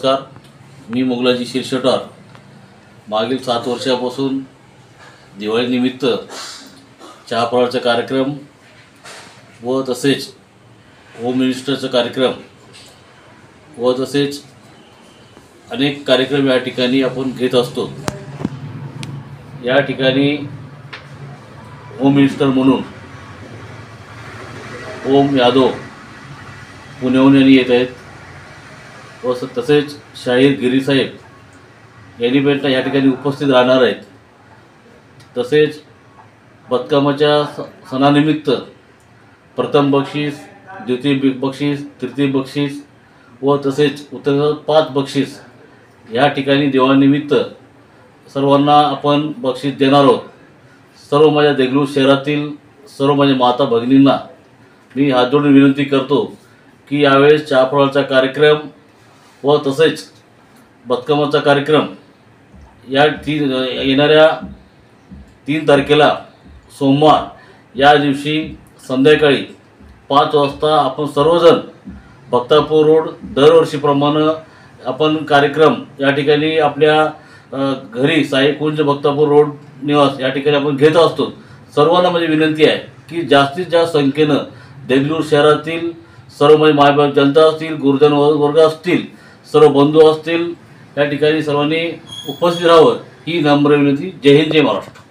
नमस्कार, मी मोगलाजी शिरशेटार मागील 7 वर्षापासून दिवाळीनिमित्त चहाफळाचा कार्यक्रम व तसेच होम मिनिस्टरचा कार्यक्रम व तसेच अनेक कार्यक्रम या ठिकाणी आपण घेत असतो। या ठिकाणी होम मिनिस्टर म्हणून ओम यादव पुण्याहून यांनी येत आहेत व तसेच शाहीर गिरी साहेब यांनी पण या ठिकाणी उपस्थित राहणार आहेत। तसेच बदकामाच्या सणानिमित्त प्रथम बक्षीस, द्वितीय बक्षीस, तृतीय बक्षीस व तसेच उत्तर 5 बक्षीस या ठिकाणी देवानिमित्त सर्वांना आपण बक्षीस देणार आहोत। सर्व माझ्या देगलूर शहरातील सर्व माझ्या माता भगिनींना मी हात जोडून विनंती करतो की यावेळेस चहाफळाचा कार्यक्रम व तसेच बदकामाचा कार्यक्रम या येणाऱ्या 3 तारखेला सोमवार या दिवशी संध्याकाळी 5 वाजता आपण सर्वजण भक्तापूर रोड दरवर्षीप्रमाणे आपण कार्यक्रम या ठिकाणी आपल्या घरी साईकुंज भक्तापूर रोड निवास या ठिकाणी आपण घेत असतो। सर्वांना माझी विनंती आहे की जास्तीत जास्त संख्येनं देगलूर शहरातील सर्व म्हणजे मायबाप जनता असतील, गुरुजन वर्ग असतील, सर्व बंधू असतील, या ठिकाणी सर्वांनी उपस्थित राहावं ही नम्र विनंती। जय हिंद, जय महाराष्ट्र।